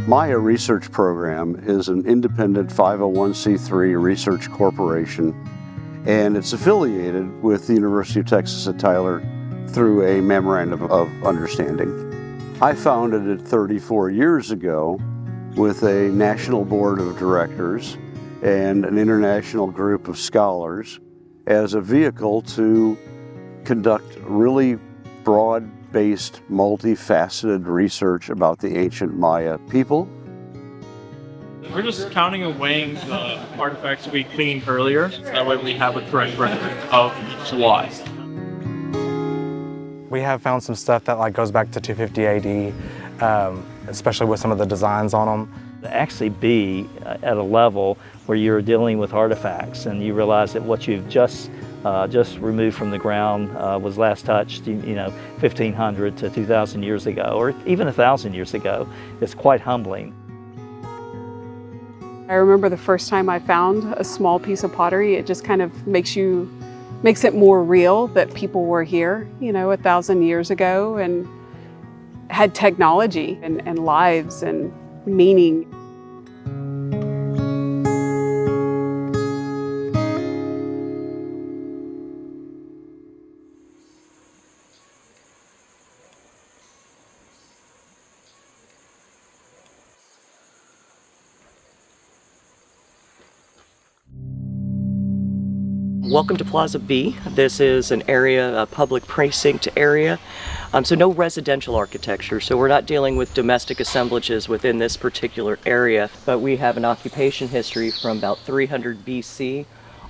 Maya Research Program is an independent 501c3 research corporation, and it's affiliated with the University of Texas at Tyler through a memorandum of understanding. I founded it 34 years ago with a national board of directors and an international group of scholars as a vehicle to conduct really broad-based, multifaceted research about the ancient Maya people. We're just counting and weighing the artifacts we cleaned earlier, so that way we have a correct record of each lot. We have found some stuff that goes back to 250 AD, especially with some of the designs on them. To actually be at a level where you're dealing with artifacts and you realize that what you've just removed from the ground was last touched, 1,500 to 2,000 years ago, or even 1,000 years ago, it's quite humbling. I remember the first time I found a small piece of pottery, it just kind of makes it more real that people were here, 1,000 years ago and had technology and lives and meaning. Welcome to Plaza B. This is an area, a public precinct area, so no residential architecture, so we're not dealing with domestic assemblages within this particular area, but we have an occupation history from about 300 BC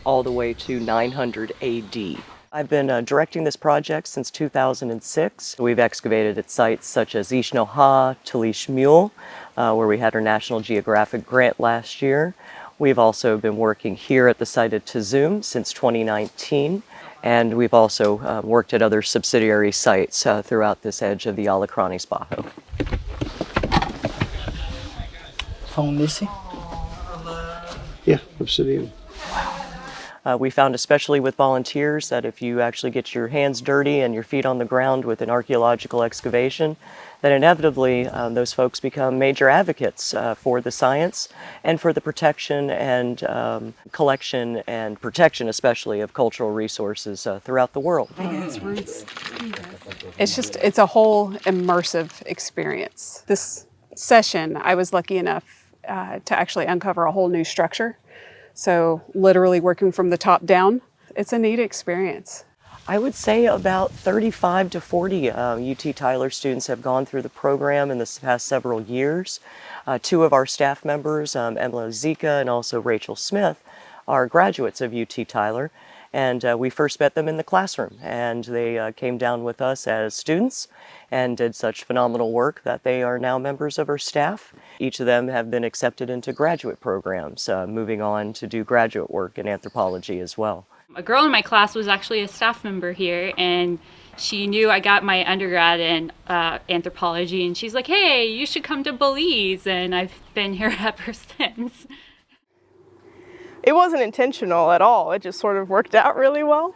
all the way to 900 AD. I've been directing this project since 2006. We've excavated at sites such as Xnoha, Tulix Mul, where we had our National Geographic grant last year. We've also been working here at the site of Tznum since 2019, and we've also worked at other subsidiary sites throughout this edge of the Alacranes Bajo. Phone missing? Yeah, obsidian. We found, especially with volunteers, that if you actually get your hands dirty and your feet on the ground with an archaeological excavation, that inevitably those folks become major advocates for the science and for the protection and collection and protection, especially, of cultural resources throughout the world. It's a whole immersive experience. This session, I was lucky enough to actually uncover a whole new structure. So literally working from the top down, it's a neat experience. I would say about 35 to 40 UT Tyler students have gone through the program in the past several years. Two of our staff members, Emma Zika and also Rachel Smith, are graduates of UT Tyler. And we first met them in the classroom, and they came down with us as students and did such phenomenal work that they are now members of our staff. Each of them have been accepted into graduate programs, moving on to do graduate work in anthropology as well. A girl in my class was actually a staff member here, and she knew I got my undergrad in anthropology, and she's like, hey, you should come to Belize, and I've been here ever since. It wasn't intentional at all, it just sort of worked out really well.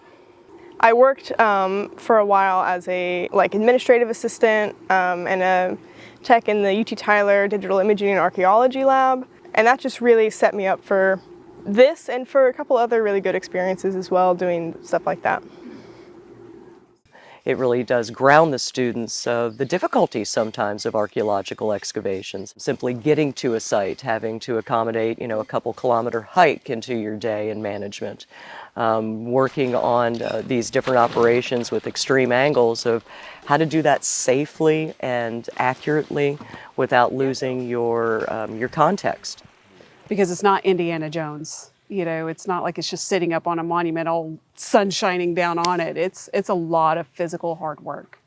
I worked for a while as a administrative assistant and a tech in the UT Tyler Digital Imaging and Archaeology lab, and that just really set me up for this and for a couple other really good experiences as well, doing stuff like that. It really does ground the students of the difficulties sometimes of archaeological excavations. Simply getting to a site, having to accommodate, a couple kilometer hike into your day in management. Working on these different operations with extreme angles of how to do that safely and accurately without losing your context. Because it's not Indiana Jones. It's not like it's just sitting up on a monument, all sun shining down on it. It's a lot of physical hard work.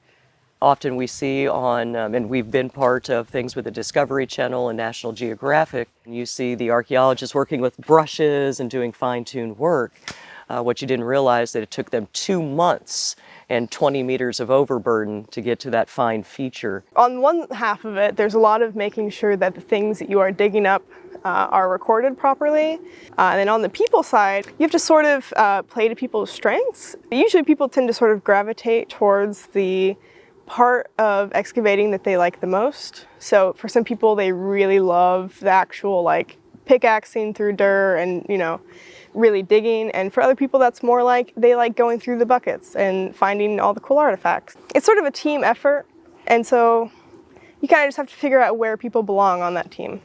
Often we see on, and we've been part of things with the Discovery Channel and National Geographic, you see the archaeologists working with brushes and doing fine-tuned work. What you didn't realize that it took them 2 months and 20 meters of overburden to get to that fine feature. On one half of it, there's a lot of making sure that the things that you are digging up are recorded properly. And then on the people side, you have to sort of play to people's strengths. Usually people tend to sort of gravitate towards the part of excavating that they like the most. So for some people, they really love the actual like pickaxing through dirt and, you know, really digging. And for other people, that's more like they like going through the buckets and finding all the cool artifacts. It's sort of a team effort. And so you kind of just have to figure out where people belong on that team.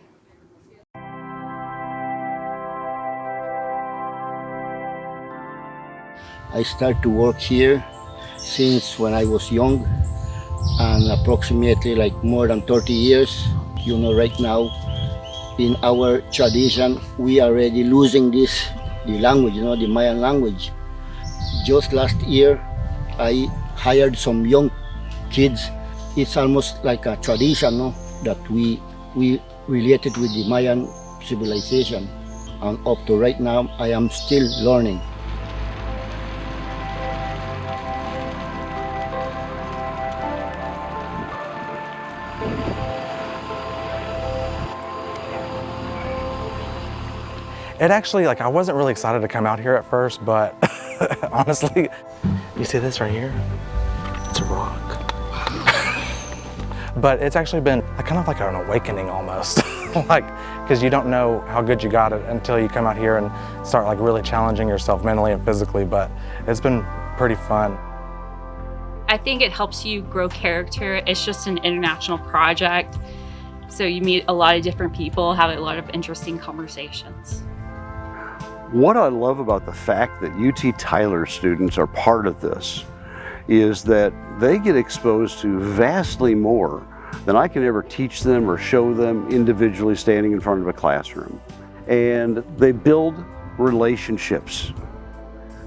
I started to work here since when I was young, and approximately like more than 30 years. You know, right now in our tradition, we are already losing the language, you know, the Mayan language. Just last year, I hired some young kids. It's almost like a tradition, no, that we related with the Mayan civilization. And up to right now, I am still learning. It actually, like, I wasn't really excited to come out here at first, but honestly, you see this right here? It's a rock. But it's actually been kind of like an awakening almost. Like, because you don't know how good you got it until you come out here and start like really challenging yourself mentally and physically, but it's been pretty fun. I think it helps you grow character. It's just an international project, so you meet a lot of different people, have a lot of interesting conversations. What I love about the fact that UT Tyler students are part of this is that they get exposed to vastly more than I can ever teach them or show them individually standing in front of a classroom. And they build relationships.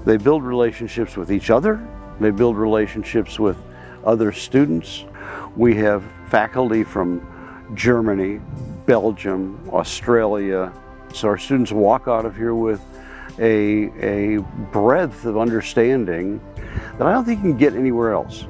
They build relationships with each other. They build relationships with other students. We have faculty from Germany, Belgium, Australia. So our students walk out of here with a breadth of understanding that I don't think you can get anywhere else.